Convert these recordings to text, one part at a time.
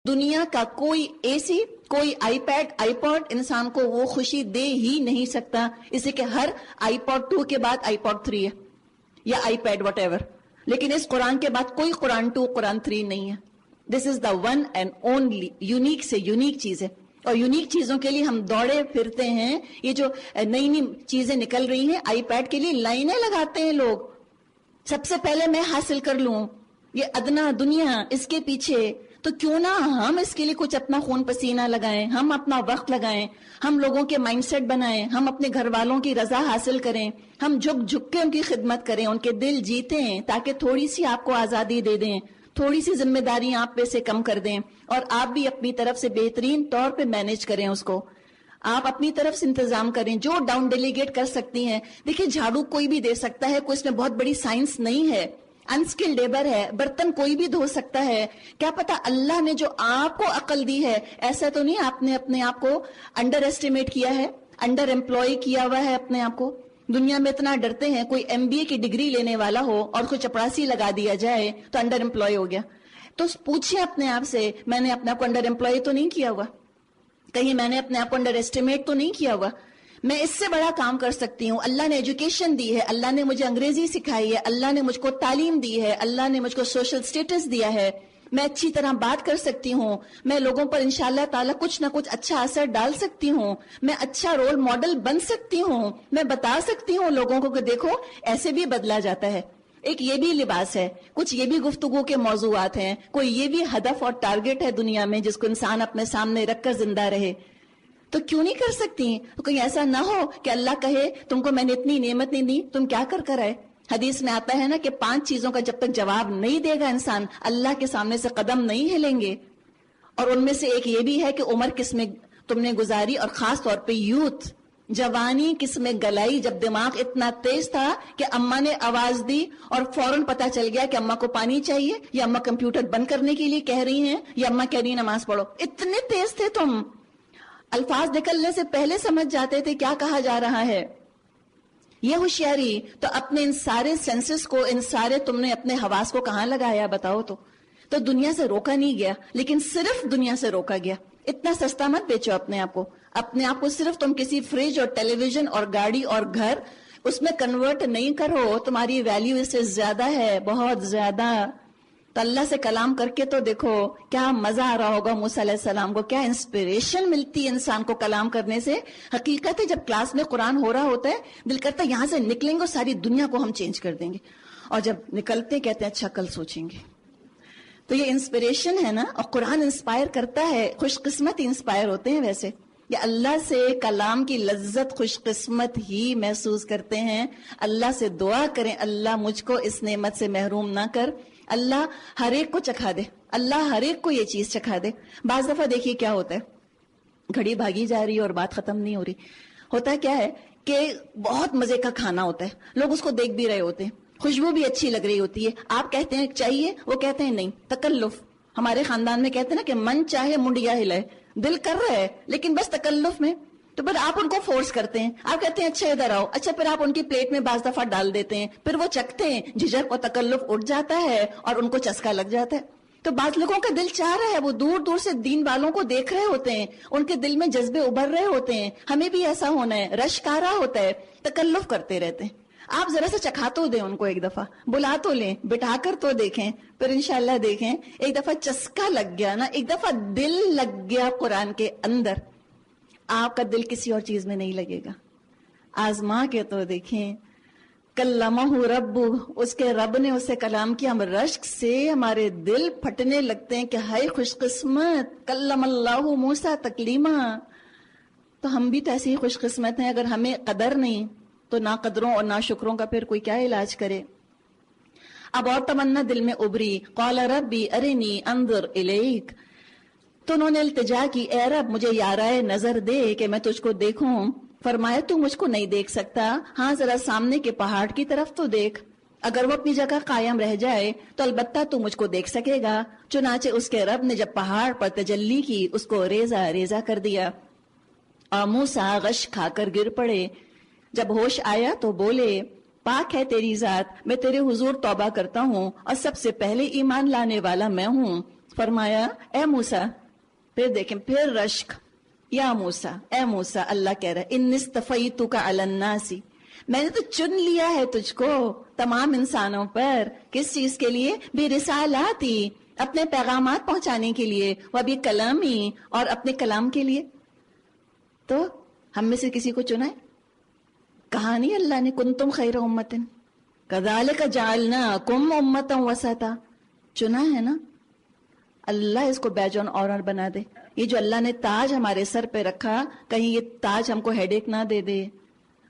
دنیا کا کوئی اے سی، کوئی آئی پیڈ، آئی پوڈ انسان کو وہ خوشی دے ہی نہیں سکتا، اسے کہ ہر آئی پوڈ 2 کے بعد آئی پوڈ 3 ہے یا آئی پیڈ وٹ ایور، لیکن اس قرآن کے بعد کوئی قرآن 2 قرآن 3 نہیں ہے. This is the one and only unique سے یونیک چیز ہے. اور یونیک چیزوں کے لیے ہم دوڑے پھرتے ہیں. یہ جو نئی نئی چیزیں نکل رہی ہیں آئی پیڈ کے لیے لائنیں لگاتے ہیں لوگ، سب سے پہلے میں حاصل کر لوں، یہ ادنا دنیا اس کے پیچھے. تو کیوں نہ ہم اس کے لیے کچھ اپنا خون پسینہ لگائیں، ہم اپنا وقت لگائیں، ہم لوگوں کے مائنڈ سیٹ بنائیں، ہم اپنے گھر والوں کی رضا حاصل کریں، ہم جھک جھک کے ان کی خدمت کریں، ان کے دل جیتیں تاکہ تھوڑی سی آپ کو آزادی دے دیں، تھوڑی سی ذمہ داریاں آپ پہ سے کم کر دیں، اور آپ بھی اپنی طرف سے بہترین طور پہ مینج کریں اس کو. آپ اپنی طرف سے انتظام کریں جو ڈاؤن ڈیلیگیٹ کر سکتی ہیں. دیکھیں جھاڑو کوئی بھی دے سکتا ہے، کوئی اس میں بہت بڑی سائنس نہیں ہے، انسکل لیبر ہے. برتن کوئی بھی دھو سکتا ہے. کیا پتا اللہ نے جو آپ کو عقل دی ہے، ایسا تو نہیں آپ نے اپنے آپ کو انڈر ایسٹیمیٹ کیا ہے، انڈر ایمپلائی کیا ہوا ہے اپنے آپ کو. دنیا میں اتنا ڈرتے ہیں کوئی MBA کی ڈگری لینے والا ہو اور کوئی چپڑاسی لگا دیا جائے تو انڈر ایمپلائی ہو گیا. تو پوچھیں اپنے آپ سے، میں نے اپنے آپ کو انڈر ایمپلائی تو نہیں کیا ہوا؟ کہیں میں نے اپنے آپ کو انڈر ایسٹیمیٹ تو نہیں کیا ہوا؟ میں اس سے بڑا کام کر سکتی ہوں. اللہ نے ایجوکیشن دی ہے، اللہ نے مجھے انگریزی سکھائی ہے، اللہ نے مجھ کو تعلیم دی ہے، اللہ نے مجھ کو سوشل سٹیٹس دیا ہے. میں اچھی طرح بات کر سکتی ہوں، میں لوگوں پر انشاءاللہ تعالی کچھ نہ کچھ اچھا اثر ڈال سکتی ہوں، میں اچھا رول ماڈل بن سکتی ہوں، میں بتا سکتی ہوں لوگوں کو کہ دیکھو ایسے بھی بدلا جاتا ہے. ایک یہ بھی لباس ہے، کچھ یہ بھی گفتگو کے موضوعات ہیں، کوئی یہ بھی ہدف اور ٹارگٹ ہے دنیا میں جس کو انسان اپنے سامنے رکھ کر زندہ رہے. تو کیوں نہیں کر سکتی؟ تو کہیں ایسا نہ ہو کہ اللہ کہے تم کو میں نے اتنی نعمت نہیں دی، تم کیا کر کر آئے. حدیث میں آتا ہے نا کہ 5 چیزوں کا جب تک جواب نہیں دے گا انسان، اللہ کے سامنے سے قدم نہیں ہلیں گے. اور ان میں سے ایک یہ بھی ہے کہ عمر کس میں تم نے گزاری، اور خاص طور پہ یوتھ، جوانی کس میں گلائی، جب دماغ اتنا تیز تھا کہ اماں نے آواز دی اور فوراً پتا چل گیا کہ اماں کو پانی چاہیے، یا اماں کمپیوٹر بند کرنے کے لیے کہہ رہی ہیں، یا اماں کہہ رہی ہیں نماز پڑھو. اتنے تیز تھے تم، الفاظ نکلنے سے پہلے سمجھ جاتے تھے کیا کہا جا رہا ہے. یہ ہوشیاری تو اپنے ان سارے سینسز کو، ان سارے تم نے اپنے حواس کو کہاں لگایا بتاؤ. تو دنیا سے روکا نہیں گیا، لیکن صرف دنیا سے روکا گیا. اتنا سستا مت بیچو اپنے آپ کو. اپنے آپ کو صرف تم کسی فریج اور ٹیلی ویژن اور گاڑی اور گھر اس میں کنورٹ نہیں کرو. تمہاری ویلیو اس سے زیادہ ہے، بہت زیادہ. تو اللہ سے کلام کر کے تو دیکھو کیا مزہ آ رہا ہوگا موسیٰ علیہ السلام کو، کیا انسپریشن ملتی ہے انسان کو کلام کرنے سے. حقیقت ہے جب کلاس میں قرآن ہو رہا ہوتا ہے دل کرتا ہے یہاں سے نکلیں گے ساری دنیا کو ہم چینج کر دیں گے، اور جب نکلتے کہتے ہیں اچھا کل سوچیں گے. تو یہ انسپریشن ہے نا، اور قرآن انسپائر کرتا ہے. خوش قسمت انسپائر ہوتے ہیں ویسے، یہ اللہ سے کلام کی لذت خوش قسمت ہی محسوس کرتے ہیں. اللہ سے دعا کریں اللہ مجھ کو اس نعمت سے محروم نہ کر. اللہ ہر ایک کو چکھا دے، اللہ ہر ایک کو یہ چیز چکھا دے. بعض دفعہ دیکھیے کیا ہوتا ہے، گھڑی بھاگی جا رہی ہے اور بات ختم نہیں ہو رہی. ہوتا ہے کیا ہے کہ بہت مزے کا کھانا ہوتا ہے، لوگ اس کو دیکھ بھی رہے ہوتے ہیں، خوشبو بھی اچھی لگ رہی ہوتی ہے. آپ کہتے ہیں چاہیے، وہ کہتے ہیں نہیں. تکلف، ہمارے خاندان میں کہتے ہیں نا کہ من چاہے منڈیا ہلائے، دل کر رہا ہے لیکن بس تکلف میں. تو پھر آپ ان کو فورس کرتے ہیں، آپ کہتے ہیں اچھا ادھر آؤ، اچھا پھر آپ ان کی پلیٹ میں بعض دفعہ ڈال دیتے ہیں، پھر وہ چکھتے ہیں، جھجک اور تکلف اٹھ جاتا ہے اور ان کو چسکا لگ جاتا ہے. تو بعض لوگوں کا دل چاہ رہا ہے، وہ دور دور سے دین والوں کو دیکھ رہے ہوتے ہیں، ان کے دل میں جذبے ابھر رہے ہوتے ہیں، ہمیں بھی ایسا ہونا ہے، رشک آ رہا ہوتا ہے، تکلف کرتے رہتے ہیں. آپ ذرا سا چکھا تو دیں ان کو، ایک دفعہ بلا تو لیں، بٹھا کر تو دیکھیں، پھر انشاءاللہ دیکھیں ایک دفعہ چسکا لگ گیا نا، ایک دفعہ دل لگ گیا قرآن کے اندر، آپ کا دل کسی اور چیز میں نہیں لگے گا. آزما کے تو دیکھیں. کلمہ رب، اس کے رب نے اسے کلام کیا، ہم رشک سے ہمارے دل پھٹنے لگتے ہیں کہ ہائے خوش قسمت، کلم اللہ موسیٰ تکلیما. تو ہم بھی تو ایسے ہی خوش قسمت ہیں. اگر ہمیں قدر نہیں تو نا قدروں اور نا شکروں کا پھر کوئی کیا علاج کرے. اب اور تمنا دل میں ابری، قال ربی ارنی انظر الیک. تو انہوں نے التجا کی، اے رب مجھے یارائے نظر دے کہ میں تجھ کو دیکھوں. فرمایا تو مجھ کو نہیں دیکھ سکتا، ہاں ذرا سامنے کے پہاڑ کی طرف تو دیکھ، اگر وہ اپنی جگہ قائم رہ جائے تو البتہ تو مجھ کو دیکھ سکے گا. چنانچہ اس کے رب نے جب پہاڑ پر تجلی کی اس کو ریزہ ریزہ کر دیا، اور موسیٰ غش کھا کر گر پڑے. جب ہوش آیا تو بولے، پاک ہے تیری ذات، میں تیرے حضور توبہ کرتا ہوں اور سب سے پہلے ایمان لانے والا میں ہوں. فرمایا اے موسیٰ، پھر دیکھیں پھر رشک، یا موسیٰ، اے موسیٰ، اللہ کہہ رہا ہے انی اصطفیتک علی الناس، میں نے تو چن لیا ہے تجھ کو تمام انسانوں پر. کس چیز کے لیے؟ برسالاتی، اپنے پیغامات پہنچانے کے لیے، وبکلامی، اور اپنے کلام کے لیے. تو ہم میں سے کسی کو چنا ہے؟ کہا نہیں اللہ نے کنتم خیر امۃ کذالک جعلناکم امۃ وسطا، چنا ہے نا. اللہ اس کو بیج آن آنر بنا دے. یہ جو اللہ نے تاج ہمارے سر پہ رکھا، کہیں یہ تاج ہم کو ہیڈ ایک نہ دے دے،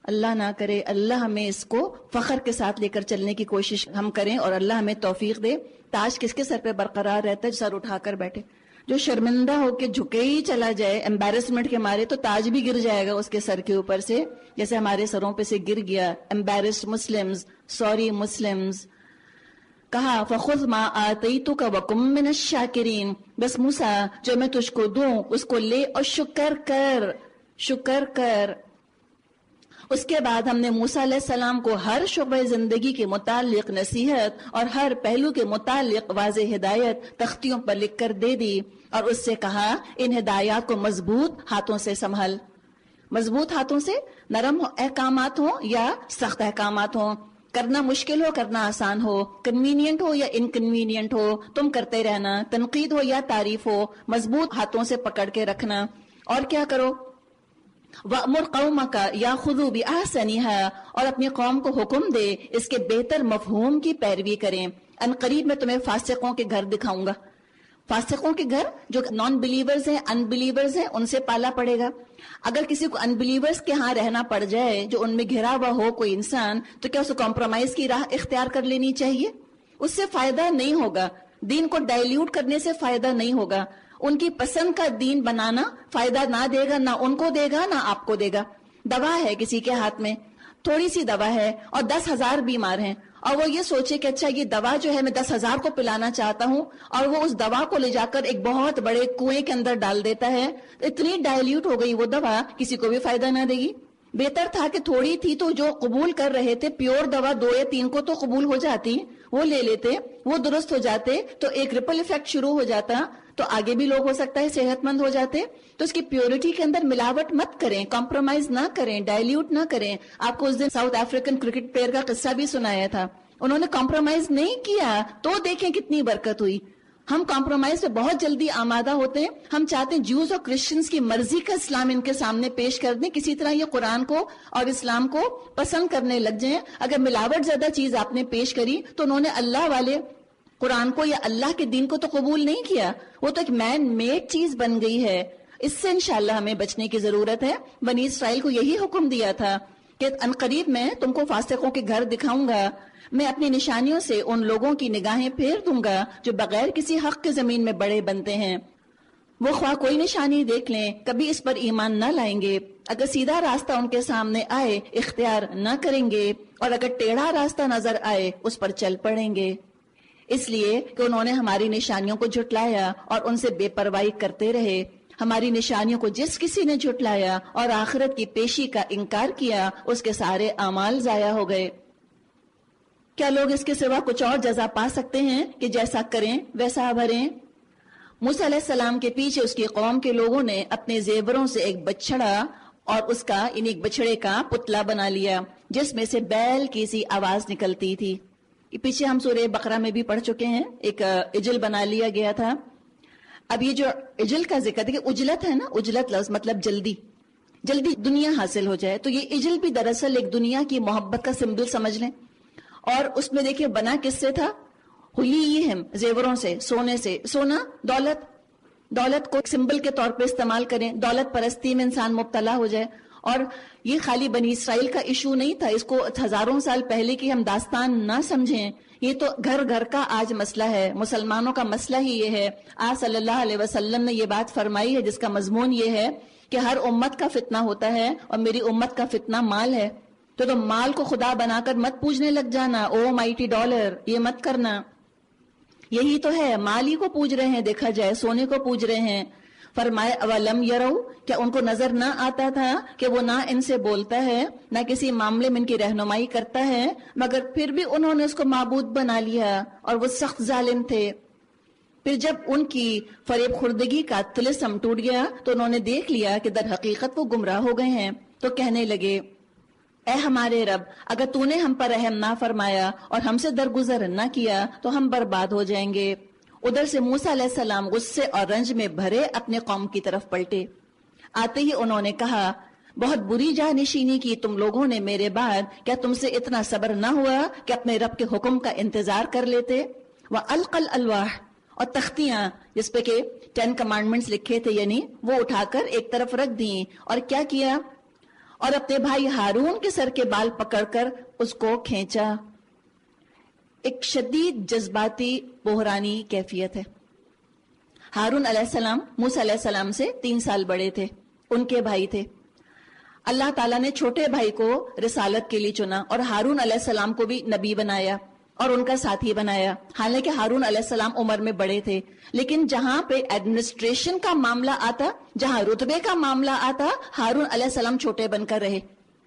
اللہ نہ کرے. اللہ ہمیں اس کو فخر کے ساتھ لے کر چلنے کی کوشش ہم کریں، اور اللہ ہمیں توفیق دے. تاج کس کے سر پہ برقرار رہتا ہے؟ سر اٹھا کر بیٹھے. جو شرمندہ ہو کے جھکے ہی چلا جائے امبیرسمنٹ کے مارے، تو تاج بھی گر جائے گا اس کے سر کے اوپر سے، جیسے ہمارے سروں پہ سے گر گیا. embarrassed Muslims, sorry Muslims. کہا فخذ ما آتیتک وکم من الشاکرین، بس موسیٰ جو میں تجھ کو دوں اس کو لے اور شکر کر، شکر کر. اس کے بعد ہم نے موسیٰ علیہ السلام کو ہر شعبہ زندگی کے متعلق نصیحت اور ہر پہلو کے متعلق واضح ہدایت تختیوں پر لکھ کر دے دی، اور اس سے کہا ان ہدایات کو مضبوط ہاتھوں سے سنبھل. مضبوط ہاتھوں سے، نرم احکامات ہوں یا سخت احکامات ہوں، کرنا مشکل ہو کرنا آسان ہو، کنوینینٹ ہو یا انکنوینینٹ ہو، تم کرتے رہنا، تنقید ہو یا تعریف ہو، مضبوط ہاتھوں سے پکڑ کے رکھنا. اور کیا کرو؟ وَأْمُرْ قَوْمَكَ يَأْخُذُوا بِأَحْسَنِهَا، اور اپنی قوم کو حکم دے اس کے بہتر مفہوم کی پیروی کریں. ان قریب میں تمہیں فاسقوں کے گھر دکھاؤں گا. فاسقوں کے گھر جو نان بلیورز ہیں، ان بلیورز ہیں، ان سے پالا پڑے گا. اگر کسی کو ان بلیورز کے ہاں رہنا پڑ جائے، جو ان میں گھرا ہوا ہو کوئی انسان، تو کیا اسے کمپرومائز کی راہ اختیار کر لینی چاہیے؟ اس سے فائدہ نہیں ہوگا. دین کو ڈائلیوٹ کرنے سے فائدہ نہیں ہوگا. ان کی پسند کا دین بنانا فائدہ نہ دے گا، نہ ان کو دے گا نہ آپ کو دے گا. دوا ہے کسی کے ہاتھ میں، تھوڑی سی دوا ہے اور 10,000 بیمار ہیں، اور وہ یہ سوچے کہ اچھا یہ دوا جو ہے میں 10,000 کو پلانا چاہتا ہوں، اور وہ اس دوا کو لے جا کر ایک بہت بڑے کنویں کے اندر ڈال دیتا ہے. اتنی ڈائلیوٹ ہو گئی وہ دوا، کسی کو بھی فائدہ نہ دے گی. بہتر تھا کہ تھوڑی تھی تو جو قبول کر رہے تھے پیور دوا 2 یا 3 کو تو قبول ہو جاتی، وہ لے لیتے، وہ درست ہو جاتے، تو ایک ریپل ایفیکٹ شروع ہو جاتا، تو آگے بھی لوگ ہو سکتا ہے صحت مند ہو جاتے. تو اس کی پیورٹی کے اندر ملاوٹ مت کریں، کمپرومائز نہ کریں، ڈائلیوٹ نہ کریں. آپ کو اس دن ساؤتھ افریقن کرکٹ پلیئر کا قصہ بھی سنایا تھا. انہوں نے کمپرومائز نہیں کیا تو دیکھیں کتنی برکت ہوئی. ہم کمپرومائز سے بہت جلدی آمادہ ہوتے ہیں. ہم چاہتے ہیں جیوز اور کرسچنز کی مرضی کا اسلام ان کے سامنے پیش کر دیں، کسی طرح یہ قرآن کو اور اسلام کو پسند کرنے لگ جائیں. اگر ملاوٹ زیادہ چیز آپ نے پیش کری تو انہوں نے اللہ والے قرآن کو یا اللہ کے دین کو تو قبول نہیں کیا. وہ تو ایک مین میڈ چیز بن گئی ہے. اس سے انشاءاللہ ہمیں بچنے کی ضرورت ہے. بنی اسرائیل کو یہی حکم دیا تھا کہ عنقریب میں تم کو فاسقوں کے گھر دکھاؤں گا، میں اپنی نشانیوں سے ان لوگوں کی نگاہیں پھیر دوں گا جو بغیر کسی حق کے زمین میں بڑے بنتے ہیں. وہ خواہ کوئی نشانی دیکھ لیں کبھی اس پر ایمان نہ لائیں گے. اگر سیدھا راستہ ان کے سامنے آئے اختیار نہ کریں گے، اور اگر ٹیڑھا راستہ نظر آئے اس پر چل پڑیں گے. اس لیے کہ انہوں نے ہماری نشانیوں کو جھٹلایا اور ان سے بے پرواہی کرتے رہے. ہماری نشانیوں کو جس کسی نے جھٹلایا اور آخرت کی پیشی کا انکار کیا، اس کے سارے اعمال ضائع ہو گئے. کیا لوگ اس کے سوا کچھ اور جزا پا سکتے ہیں کہ جیسا کریں ویسا بھریں؟ موسیٰ علیہ السلام کے پیچھے اس کی قوم کے لوگوں نے اپنے زیوروں سے ایک بچڑا اور اس کا ایک بچڑے کا پتلا بنا لیا جس میں سے بیل کی سی آواز نکلتی تھی. پیچھے ہم سورہ بقرہ میں بھی پڑھ چکے ہیں، ایک اجل بنا لیا گیا تھا. اب یہ جو اجل کا ذکر ہے کہ اجلت ہے نا، اجلت لفظ مطلب جلدی جلدی دنیا حاصل ہو جائے، تو یہ اجل بھی دراصل ایک دنیا کی محبت کا سمبل سمجھ لیں. اور اس میں دیکھیں بنا کس سے تھا؟ حلیہم، زیوروں سے، سونے سے. سونا دولت کو سمبل کے طور پہ استعمال کریں، دولت پرستی میں انسان مبتلا ہو جائے. اور یہ خالی بنی اسرائیل کا ایشو نہیں تھا، اس کو ہزاروں سال پہلے کی ہم داستان نہ سمجھیں. یہ تو گھر گھر کا آج مسئلہ ہے، مسلمانوں کا مسئلہ ہی یہ ہے. آج صلی اللہ علیہ وسلم نے یہ بات فرمائی ہے جس کا مضمون یہ ہے کہ ہر امت کا فتنہ ہوتا ہے اور میری امت کا فتنہ مال ہے. تو مال کو خدا بنا کر مت پوجنے لگ جانا، او مائٹی ڈالر، یہ مت کرنا. یہی تو ہے، مال ہی کو پوج رہے ہیں، دیکھا جائے سونے کو پوج رہے ہیں. فرمائے اولم یرو، کیا ان کو نظر نہ آتا تھا کہ وہ نہ ان سے بولتا ہے نہ کسی معاملے میں ان کی رہنمائی کرتا ہے، مگر پھر بھی انہوں نے اس کو معبود بنا لیا اور وہ سخت ظالم تھے. پھر جب ان کی فریب خوردگی کا طلسم ٹوٹ گیا تو انہوں نے دیکھ لیا کہ در حقیقت وہ گمراہ ہو گئے ہیں، تو کہنے لگے اے ہمارے رب، اگر تو نے ہم پر رحم نہ فرمایا اور ہم سے درگزر نہ کیا تو ہم برباد ہو جائیں گے۔ ادھر سے موسیٰ علیہ السلام غصے اور رنج میں بھرے اپنے قوم کی طرف پلٹے۔ آتے ہی انہوں نے کہا بہت بری جانشینی کی تم لوگوں نے میرے بعد، کیا تم سے اتنا صبر نہ ہوا کہ اپنے رب کے حکم کا انتظار کر لیتے؟ وَأَلْقَى الْأَلْوَاحَ، اور تختیاں جس پہ کہ 10 کمانڈمنٹس لکھے تھے یعنی وہ اٹھا کر ایک طرف رکھ دیں، اور کیا کیا؟ اور اپنے بھائی ہارون کے سر کے بال پکڑ کر اس کو کھینچا۔ ایک شدید جذباتی بحرانی کیفیت ہے۔ ہارون علیہ السلام موسیٰ علیہ السلام سے 3 سال بڑے تھے، ان کے بھائی تھے۔ اللہ تعالیٰ نے چھوٹے بھائی کو رسالت کے لیے چنا اور ہارون علیہ السلام کو بھی نبی بنایا اور ان کا ساتھی بنایا، حالانکہ ہارون علیہ السلام عمر میں بڑے تھے، لیکن جہاں پہ ایڈمنسٹریشن کا معاملہ آتا، جہاں رتبے کا معاملہ آتا، ہارون علیہ السلام چھوٹے بن کر رہے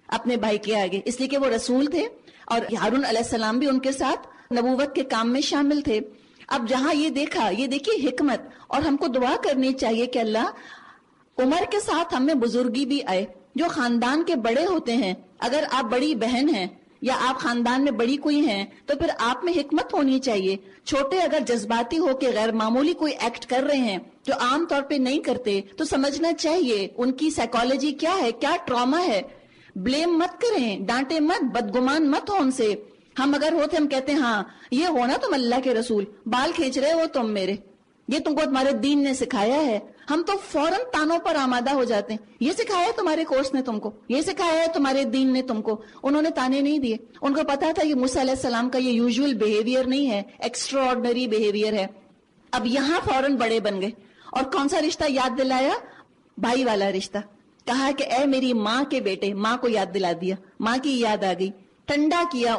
اپنے بھائی کے آگے، اس لیے کہ وہ رسول تھے اور ہارون علیہ السلام بھی ان کے ساتھ نبوت کے کام میں شامل تھے۔ اب جہاں یہ دیکھا، یہ دیکھیے حکمت، اور ہم کو دعا کرنی چاہیے کہ اللہ عمر کے ساتھ ہم میں بزرگی بھی آئے۔ جو خاندان کے بڑے ہوتے ہیں، اگر آپ بڑی بہن ہیں یا آپ خاندان میں بڑی کوئی ہیں تو پھر آپ میں حکمت ہونی چاہیے۔ چھوٹے اگر جذباتی ہو کے غیر معمولی کوئی ایکٹ کر رہے ہیں جو عام طور پہ نہیں کرتے تو سمجھنا چاہیے ان کی سائیکالوجی کیا ہے، کیا ٹراما ہے۔ بلیم مت کریں، ڈانٹے مت، بدگمان مت ہو ان سے۔ ہم اگر ہوتے ہم کہتے ہیں ہاں یہ ہونا تم اللہ کے رسول، بال کھینچ رہے ہو تم میرے، یہ تم کو تمہارے دین نے سکھایا ہے، ہم تو فوراً تانوں پر آمادہ ہو جاتے ہیں۔ یہ سکھایا ہے تمہارے کورس نے تم کو، یہ سکھایا ہے تمہارے دین نے تم کو۔ انہوں نے تانے نہیں دیے، ان کو پتا تھا یہ موسیٰ علیہ السلام کا یہ یوزول بیہیویئر نہیں ہے، ایکسٹرا آرڈنری بیہیویئر ہے۔ اب یہاں فوراً بڑے بن گئے اور کون سا رشتہ یاد دلایا؟ بھائی والا رشتہ۔ کہا کہ اے میری ماں کے بیٹے، ماں کو یاد دلا دیا، ماں کی یاد آ گئی، ٹھنڈا کیا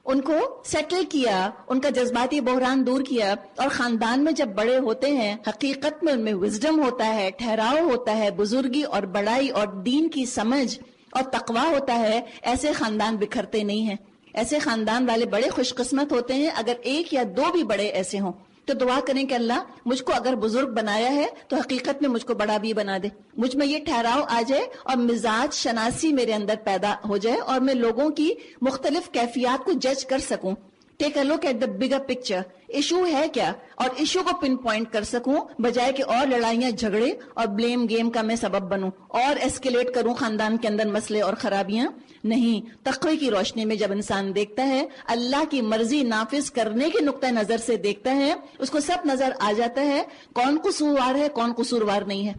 ان کو سیٹل کیا، ان کا جذباتی بحران دور کیا۔ اور خاندان میں جب بڑے ہوتے ہیں حقیقت میں ان میں وزڈم ہوتا ہے، ٹھہراؤ ہوتا ہے، بزرگی اور بڑائی اور دین کی سمجھ اور تقویٰ ہوتا ہے۔ ایسے خاندان بکھرتے نہیں ہیں، ایسے خاندان والے بڑے خوش قسمت ہوتے ہیں اگر ایک یا دو بھی بڑے ایسے ہوں۔ تو دعا کریں کہ اللہ مجھ کو اگر بزرگ بنایا ہے تو حقیقت میں مجھ کو بڑا بھی بنا دے، مجھ میں یہ ٹھہراؤ آ جائے اور مزاج شناسی میرے اندر پیدا ہو جائے اور میں لوگوں کی مختلف کیفیات کو جج کر سکوں۔ Take a look at the bigger picture, issue ہے کیا، اور ایشو کو پن پوائنٹ کر سکوں، بجائے کہ اور لڑائیاں جھگڑے اور بلیم گیم کا میں سبب بنوں اور ایسکیلیٹ کروں خاندان کے اندر مسئلے اور خرابیاں۔ نہیں، تقوی کی روشنی میں جب انسان دیکھتا ہے، اللہ کی مرضی نافذ کرنے کے نقطہ نظر سے دیکھتا ہے، اس کو سب نظر آ جاتا ہے کون قصوروار ہے، کون قصوروار نہیں ہے،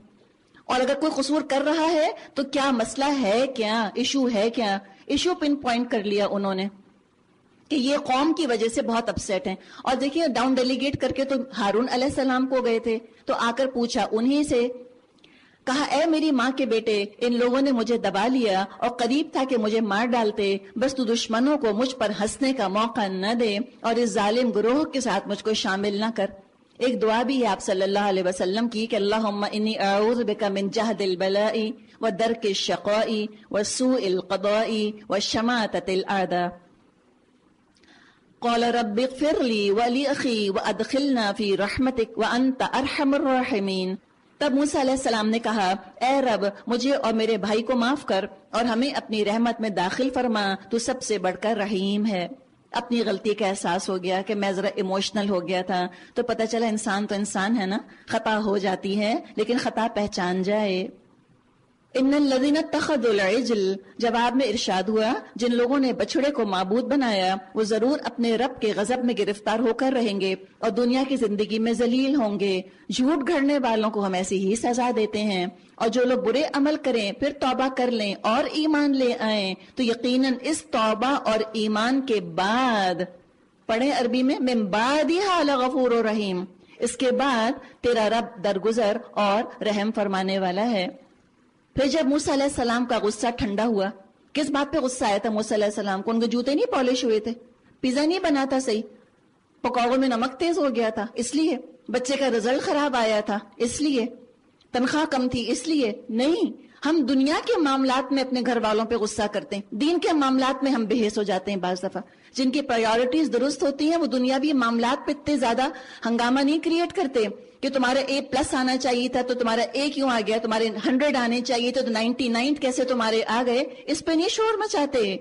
اور اگر کوئی قصور کر رہا ہے تو کیا مسئلہ ہے، کیا ایشو ہے، کیا ایشو پن پوائنٹ کر لیا انہوں نے کہ یہ قوم کی وجہ سے بہت اپسیٹ ہیں۔ اور دیکھیے ڈاؤن ڈیلیگیٹ کر کے تو ہارون علیہ السلام کو گئے تھے، تو آ کر پوچھا انہی سے، کہا اے میری ماں کے بیٹے، ان لوگوں نے مجھے دبا لیا اور قریب تھا کہ مجھے مار ڈالتے، بس تو دشمنوں کو مجھ پر ہنسنے کا موقع نہ دے اور اس ظالم گروہ کے ساتھ مجھ کو شامل نہ کر۔ ایک دعا بھی ہے آپ صلی اللہ علیہ وسلم کی کہ اللہم انی اعوذ بک من جہد البلاء ودرک الشقاء وسوء القضاء وشماتۃ الاعداء۔ قال رب اغفر لی ولاخی وادخلنا فی رحمتک وانت ارحم الراحمین۔ تب موسیٰ علیہ السلام نے کہا اے رب مجھے اور میرے بھائی کو معاف کر اور ہمیں اپنی رحمت میں داخل فرما، تو سب سے بڑھ کر رحیم ہے۔ اپنی غلطی کا احساس ہو گیا کہ میں ذرا ایموشنل ہو گیا تھا، تو پتہ چلا انسان تو انسان ہے نا، خطا ہو جاتی ہے، لیکن خطا پہچان جائے۔ ان الذین اتخذوا العجل، جواب میں ارشاد ہوا جن لوگوں نے بچڑے کو معبود بنایا وہ ضرور اپنے رب کے غضب میں گرفتار ہو کر رہیں گے اور دنیا کی زندگی میں ذلیل ہوں گے۔ جھوٹ گھڑنے والوں کو ہم ایسی ہی سزا دیتے ہیں، اور جو لوگ برے عمل کریں پھر توبہ کر لیں اور ایمان لے آئیں تو یقیناً اس توبہ اور ایمان کے بعد، پڑھیں عربی میں من بعدھا لغفور رحیم، اس کے بعد تیرا رب درگزر اور رحم فرمانے والا ہے۔ پھر جب موسیٰ علیہ السلام کا غصہ ٹھنڈا ہوا، کس بات پہ غصہ آیا تھا موسیٰ علیہ السلام کو؟ ان کے جوتے نہیں پالش ہوئے تھے، پیزا نہیں بنا تھا صحیح، پکوڑوں میں نمک تیز ہو گیا تھا اس لیے، بچے کا رزلٹ خراب آیا تھا اس لیے، تنخواہ کم تھی اس لیے نہیں، ہم دنیا کے معاملات میں اپنے گھر والوں پہ غصہ کرتے ہیں, دین کے معاملات میں ہم بحث ہو جاتے ہیں. بعض دفعہ جن کی پرائیورٹیز درست ہوتی ہیں وہ دنیاوی معاملات پہ اتنے زیادہ ہنگامہ نہیں کریٹ کرتے کہ تمہارا A+ آنا چاہیے تھا تو تمہارا A کیوں آ گیا, تمہارے 100 آنے چاہیے تھے تو 99 کیسے تمہارے آ گئے, اس پہ نہیں شور مچاتے.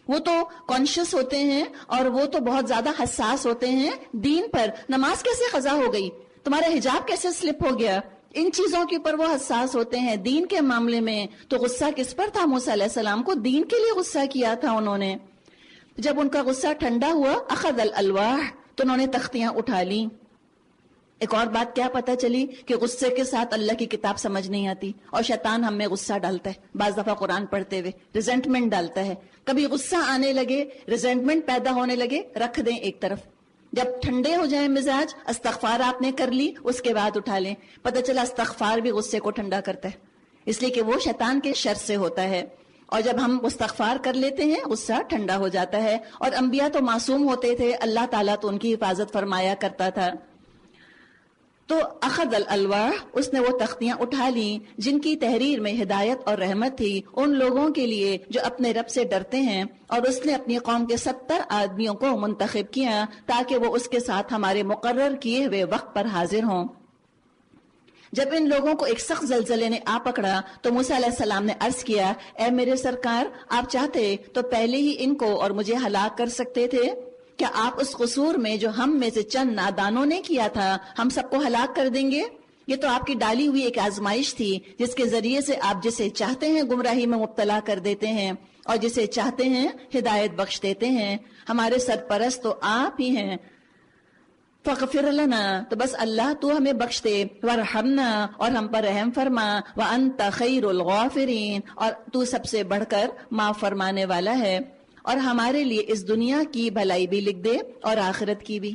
وہ تو کانشیس ہوتے ہیں اور وہ تو بہت زیادہ حساس ہوتے ہیں دین پر. نماز کیسے قضا ہو گئی, تمہارا حجاب کیسے سلپ ہو گیا, ان چیزوں کے اوپر وہ حساس ہوتے ہیں. دین کے معاملے میں تو غصہ کس پر تھا؟ موسیٰ علیہ السلام کو دین کے لیے غصہ کیا تھا انہوں نے. جب ان کا غصہ ٹھنڈا ہوا اخذ الالواح, تو انہوں نے تختیاں اٹھا لی. ایک اور بات کیا پتہ چلی کہ غصے کے ساتھ اللہ کی کتاب سمجھ نہیں آتی, اور شیطان ہم میں غصہ ڈالتا ہے. بعض دفعہ قرآن پڑھتے ہوئے ریزنٹمنٹ ڈالتا ہے. کبھی غصہ آنے لگے, ریزنٹمنٹ پیدا ہونے لگے, رکھ دیں ایک طرف. جب ٹھنڈے ہو جائیں مزاج, استغفار آپ نے کر لی, اس کے بعد اٹھا لیں. پتہ چلا استغفار بھی غصے کو ٹھنڈا کرتا ہے, اس لیے کہ وہ شیطان کے شر سے ہوتا ہے. اور جب ہم استغفار کر لیتے ہیں غصہ ٹھنڈا ہو جاتا ہے. اور انبیاء تو معصوم ہوتے تھے, اللہ تعالیٰ تو ان کی حفاظت فرمایا کرتا تھا. تو اخذ الالواح, اس نے وہ تختیاں اٹھا لیں جن کی تحریر میں ہدایت اور رحمت تھی ان لوگوں کے لیے جو اپنے رب سے ڈرتے ہیں. اور اس نے اپنی قوم کے 70 آدمیوں کو منتخب کیا تاکہ وہ اس کے ساتھ ہمارے مقرر کیے ہوئے وقت پر حاضر ہوں. جب ان لوگوں کو ایک سخت زلزلے نے آ پکڑا تو موسیٰ علیہ السلام نے عرض کیا, اے میرے سرکار, آپ چاہتے تو پہلے ہی ان کو اور مجھے ہلاک کر سکتے تھے. کیا آپ اس قصور میں جو ہم میں سے چند نادانوں نے کیا تھا ہم سب کو ہلاک کر دیں گے؟ یہ تو آپ کی ڈالی ہوئی ایک آزمائش تھی جس کے ذریعے سے آپ جسے چاہتے ہیں گمراہی میں مبتلا کر دیتے ہیں اور جسے چاہتے ہیں ہدایت بخش دیتے ہیں. ہمارے سرپرست تو آپ ہی ہیں. فاغفر لنا, تو بس اللہ تو ہمیں بخش دے, ورحمنا, اور ہم پر رحم فرما, وانت خیر الغافرین, اور تو سب سے بڑھ کر معاف فرمانے والا ہے. اور ہمارے لیے اس دنیا کی بھلائی بھی لکھ دے اور آخرت کی بھی.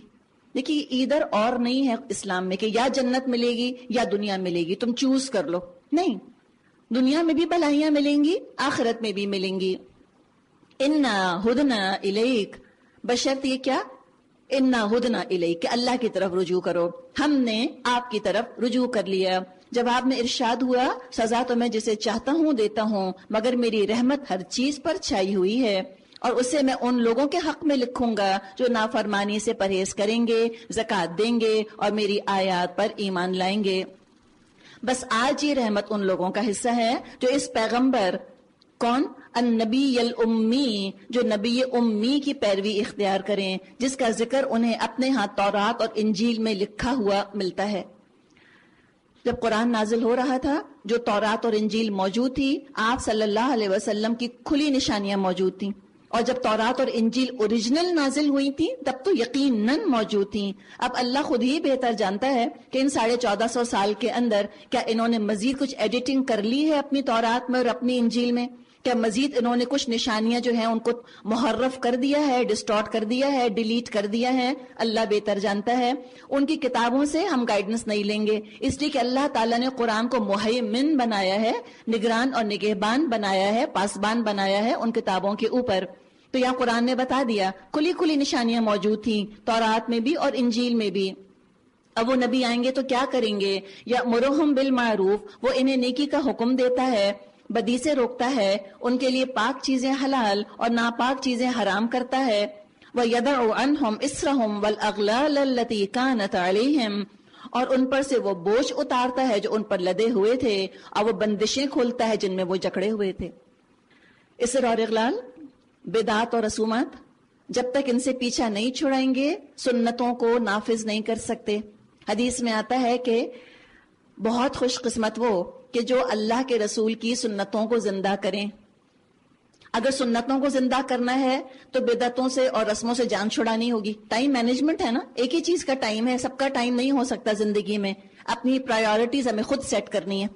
دیکھیے ادھر اور نہیں ہے اسلام میں کہ یا جنت ملے گی یا دنیا ملے گی, تم چوز کر لو. نہیں, دنیا میں بھی بھلائیاں ملیں گی, آخرت میں بھی ملیں گی. انا ہدنا الیک, بشرط یہ کیا, انا ہدنا الیک, کہ اللہ کی طرف رجوع کرو, ہم نے آپ کی طرف رجوع کر لیا. جواب میں ارشاد ہوا, سزا تو میں جسے چاہتا ہوں دیتا ہوں, مگر میری رحمت ہر چیز پر چھائی ہوئی ہے, اور اسے میں ان لوگوں کے حق میں لکھوں گا جو نافرمانی سے پرہیز کریں گے, زکوٰۃ دیں گے اور میری آیات پر ایمان لائیں گے. بس آج یہ رحمت ان لوگوں کا حصہ ہے جو اس پیغمبر, کون, النبی الامی, جو نبی امی کی پیروی اختیار کریں, جس کا ذکر انہیں اپنے ہاں تورات اور انجیل میں لکھا ہوا ملتا ہے. جب قرآن نازل ہو رہا تھا, جو تورات اور انجیل موجود تھی, آپ صلی اللہ علیہ وسلم کی کھلی نشانیاں موجود تھیں. اور جب تورات اور انجیل اوریجنل نازل ہوئی تھی تب تو یقیناً موجود تھیں. اب اللہ خود ہی بہتر جانتا ہے کہ ان 1450 سال کے اندر کیا انہوں نے مزید کچھ ایڈیٹنگ کر لی ہے اپنی تورات میں اور اپنی انجیل میں, کیا مزید انہوں نے کچھ نشانیاں جو ہیں ان کو محرف کر دیا ہے, ڈسٹارٹ کر دیا ہے, ڈیلیٹ کر دیا ہے. اللہ بہتر جانتا ہے. ان کی کتابوں سے ہم گائیڈنس نہیں لیں گے, اس لیے کہ اللہ تعالیٰ نے قرآن کو مہیمن بنایا ہے, نگران اور نگہبان بنایا ہے, پاسبان بنایا ہے ان کتابوں کے اوپر. تو یہاں قرآن نے بتا دیا کھلی کھلی نشانیاں موجود تھیں تورات میں بھی اور انجیل میں بھی. اب وہ نبی آئیں گے تو کیا کریں گے, یأمرہم بالمعروف, وہ انہیں نیکی کا حکم دیتا ہے, بدی سے روکتا ہے, ان کے لیے پاک چیزیں حلال اور ناپاک چیزیں حرام کرتا ہے. وَيَدَعُ عَنْهُمْ إِسْرَهُمْ وَالْأَغْلَالَ الَّتِي كَانَتْ عَلَيْهِمْ, اور ان پر سے وہ بوجھ اتارتا ہے جو ان پر لدے ہوئے تھے, اور وہ بندشیں کھولتا ہے جن میں وہ جکڑے ہوئے تھے. اسر اور اغلال, بدعات اور رسومات, جب تک ان سے پیچھا نہیں چھڑائیں گے سنتوں کو نافذ نہیں کر سکتے. حدیث میں آتا ہے کہ بہت خوش قسمت وہ کہ جو اللہ کے رسول کی سنتوں کو زندہ کریں. اگر سنتوں کو زندہ کرنا ہے تو بدعتوں سے اور رسموں سے جان چھڑانی ہوگی. ٹائم مینجمنٹ ہے نا, ایک ہی چیز کا ٹائم ہے, سب کا ٹائم نہیں ہو سکتا زندگی میں. اپنی پرائیورٹیز ہمیں خود سیٹ کرنی ہے.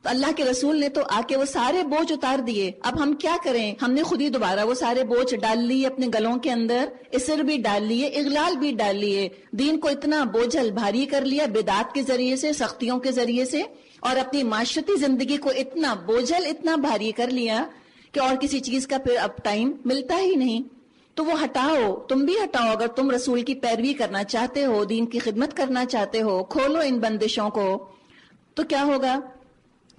تو اللہ کے رسول نے تو آ کے وہ سارے بوجھ اتار دیے. اب ہم کیا کریں, ہم نے خود ہی دوبارہ وہ سارے بوجھ ڈال لیے اپنے گلوں کے اندر, اسر بھی ڈال لیے, اغلال بھی ڈال لیے, دین کو اتنا بوجھل بھاری کر لیا بدعات کے ذریعے سے, سختیوں کے ذریعے سے, اور اپنی معاشرتی زندگی کو اتنا بوجھل اتنا بھاری کر لیا کہ اور کسی چیز کا پھر اب ٹائم ملتا ہی نہیں. تو وہ ہٹاؤ, تم بھی ہٹاؤ. اگر تم رسول کی پیروی کرنا چاہتے ہو, دین کی خدمت کرنا چاہتے ہو, کھولو ان بندشوں کو. تو کیا ہوگا,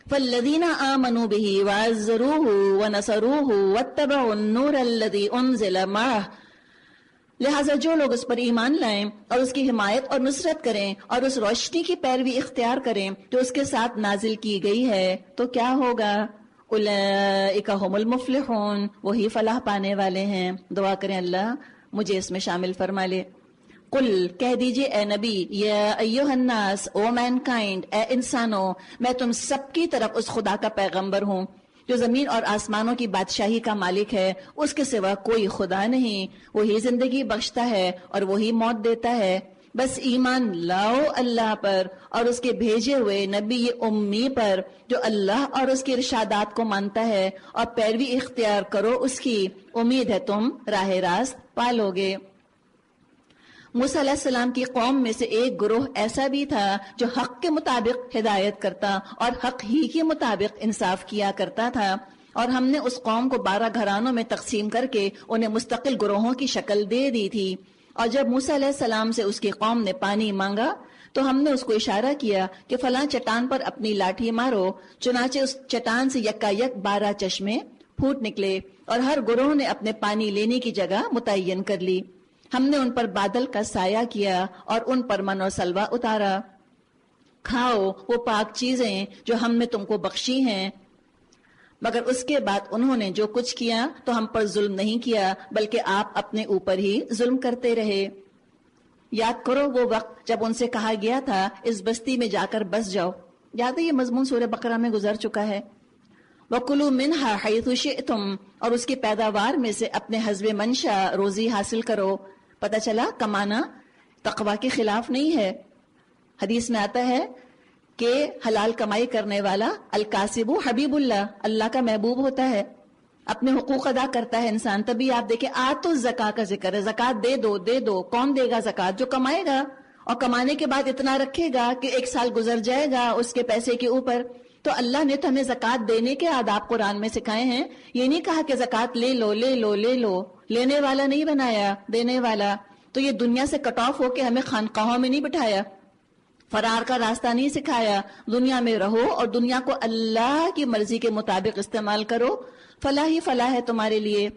فالذین آمنوا بہ وعزروہ ونصروہ واتبعوا النور الذی انزل معہ، لہٰذا جو لوگ اس پر ایمان لائیں اور اس کی حمایت اور نصرت کریں اور اس روشنی کی پیروی اختیار کریں جو اس کے ساتھ نازل کی گئی ہے، تو کیا ہوگا؟ اولئک ھم المفلحون، وہی فلاح پانے والے ہیں۔ دعا کریں اللہ مجھے اس میں شامل فرما لے۔ قل کہہ دیجئے اے نبی، یا ایھا الناس، او مین کائنڈ، اے انسانوں، میں تم سب کی طرف اس خدا کا پیغمبر ہوں جو زمین اور آسمانوں کی بادشاہی کا مالک ہے، اس کے سوا کوئی خدا نہیں، وہی زندگی بخشتا ہے اور وہی موت دیتا ہے، بس ایمان لاؤ اللہ پر اور اس کے بھیجے ہوئے نبی امی پر جو اللہ اور اس کے ارشادات کو مانتا ہے، اور پیروی اختیار کرو اس کی، امید ہے تم راہ راست پالو گے۔ موسیٰ علیہ السلام کی قوم میں سے ایک گروہ ایسا بھی تھا جو حق کے مطابق ہدایت کرتا اور حق ہی کے مطابق انصاف کیا کرتا تھا، اور ہم نے اس قوم کو 12 گھرانوں میں تقسیم کر کے انہیں مستقل گروہوں کی شکل دے دی تھی۔ اور جب موسیٰ علیہ السلام سے اس کی قوم نے پانی مانگا تو ہم نے اس کو اشارہ کیا کہ فلاں چٹان پر اپنی لاٹھی مارو، چنانچہ اس چٹان سے یکا یک 12 چشمے پھوٹ نکلے، اور ہر گروہ نے اپنے پانی لینے کی جگہ متعین کر لی۔ ہم نے ان پر بادل کا سایہ کیا اور ان پر من اور سلوہ اتارا۔ کھاؤ وہ پاک چیزیں جو ہم نے تم کو بخشی ہیں، مگر اس کے بعد انہوں نے جو کچھ کیا تو ہم پر ظلم نہیں کیا، بلکہ آپ اپنے اوپر ہی ظلم کرتے رہے۔ یاد کرو وہ وقت جب ان سے کہا گیا تھا اس بستی میں جا کر بس جاؤ، یاد ہے یہ مضمون سورہ بقرہ میں گزر چکا ہے۔ وَكُلُوا مِنْهَا حَيْثُ شِئْتُمْ، اور اس کی پیداوار میں سے اپنے حسب منشا روزی حاصل کرو۔ پتہ چلا کمانا تقوی کے خلاف نہیں ہے۔ حدیث میں آتا ہے کہ حلال کمائی کرنے والا الکاسب حبیب اللہ، اللہ کا محبوب ہوتا ہے، اپنے حقوق ادا کرتا ہے انسان۔ تبھی آپ دیکھیں آتو زکاۃ کا ذکر ہے، زکاۃ دے دو دے دو۔ کون دے گا زکاۃ؟ جو کمائے گا، اور کمانے کے بعد اتنا رکھے گا کہ 1 سال گزر جائے گا اس کے پیسے کے اوپر۔ تو اللہ نے تو ہمیں زکاۃ دینے کے آداب قرآن میں سکھائے ہیں، یہ نہیں کہا کہ زکاۃ لے لو لے لو لے لو، لینے والا نہیں بنایا، دینے والا۔ تو یہ دنیا سے کٹ آف ہو کے ہمیں خانقاہوں میں نہیں بٹھایا، فرار کا راستہ نہیں سکھایا۔ دنیا میں رہو اور دنیا کو اللہ کی مرضی کے مطابق استعمال کرو، فلاح ہی فلاح ہے تمہارے لیے۔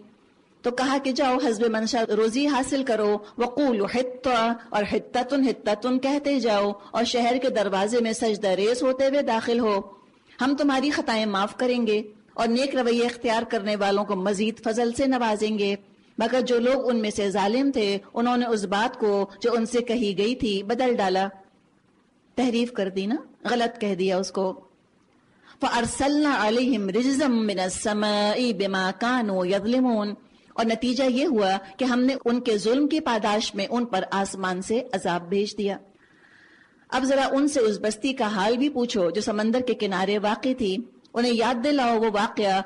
تو کہا کہ جاؤ حسب منشا روزی حاصل کرو، وقولوا حطہ، اور حطۃ حطۃ کہتے جاؤ، اور شہر کے دروازے میں سجدہ ریز ہوتے ہوئے داخل ہو، ہم تمہاری خطائیں معاف کریں گے اور نیک رویے اختیار کرنے والوں کو مزید فضل سے نوازیں گے۔ مگر جو لوگ ان میں سے ظالم تھے انہوں نے اس بات کو جو ان سے کہی گئی تھی بدل ڈالا، تحریف کر دی نا، غلط کہہ دیا اس کو۔ فَأَرْسَلْنَا عَلَيْهِمْ رِجْزًا مِّنَ السَّمَاءِ بِمَا كَانُوا يَظْلِمُونَ، اور نتیجہ یہ ہوا کہ ہم نے ان کے ظلم کی پاداش میں ان پر آسمان سے عذاب بھیج دیا۔ اب ذرا ان سے اس بستی کا حال بھی پوچھو جو سمندر کے کنارے واقع تھی، انہیں یاد دلاؤ وہ واقعہ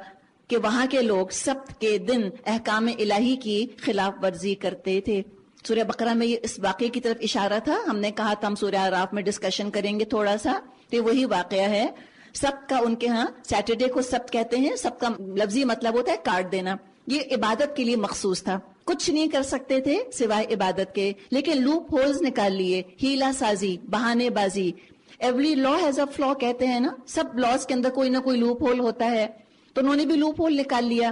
کہ وہاں کے لوگ سبت کے دن احکام الہی کی خلاف ورزی کرتے تھے۔ سورہ بقرہ میں یہ اس واقعے کی طرف اشارہ تھا، ہم نے کہا تھا ہم سورہ اعراف میں ڈسکشن کریں گے تھوڑا سا، تو وہی واقعہ ہے۔ سبت کا ان کے ہاں سیٹرڈے کو سبت کہتے ہیں، سبت کا لفظی مطلب ہوتا ہے کاٹ دینا، یہ عبادت کے لیے مخصوص تھا، کچھ نہیں کر سکتے تھے سوائے عبادت کے، لیکن لوپ ہولز نکال لیے، ہیلا سازی، بہانے بازی۔ ایوری لا ہیز اے فلا کہتے ہیں نا، سب لاز کے اندر کوئی نہ کوئی لوپ ہول ہوتا ہے، تو انہوں نے بھی لوپ ہول نکال لیا۔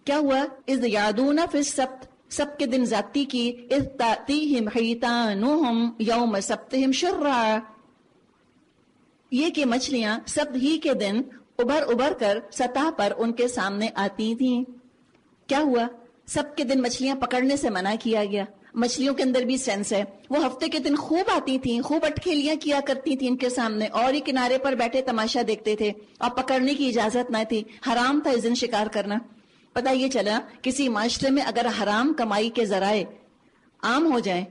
کیا ہوا؟ اذ یعدون فی السبت، سب کے دن ذاتی کی، اذ تأتیہم حیتانہم یوم سبتہم شرعا، یہ کہ مچھلیاں سبت ہی کے دن ابھر ابھر کر سطح پر ان کے سامنے آتی تھیں۔ کیا ہوا؟ سب کے دن مچھلیاں پکڑنے سے منع کیا گیا۔ مچھلیوں کے اندر بھی سینس ہے، وہ ہفتے کے دن خوب آتی تھیں، خوب اٹکھیلیاں کیا کرتی تھیں ان کے سامنے، اور ہی کنارے پر بیٹھے تماشا دیکھتے تھے، اور پکڑنے کی اجازت نہ تھی، حرام تھا اس دن شکار کرنا۔ پتہ یہ چلا کسی معاشرے میں اگر حرام کمائی کے ذرائع عام ہو جائیں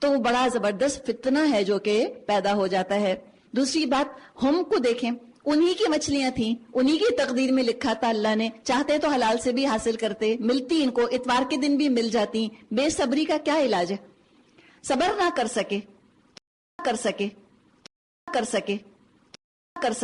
تو وہ بڑا زبردست فتنہ ہے جو کہ پیدا ہو جاتا ہے۔ دوسری بات، ہم کو دیکھیں، انہی کی مچھلیاں تھیں، انہی کی تقدیر میں لکھا تھا، اللہ نے چاہتے تو حلال سے بھی حاصل کرتے، ملتی ان کو اتوار کے دن بھی مل جاتی۔ بے صبری کا کیا علاج ہے؟ صبر نہ کر سکے، کر سکے، کر سکے، کر سکے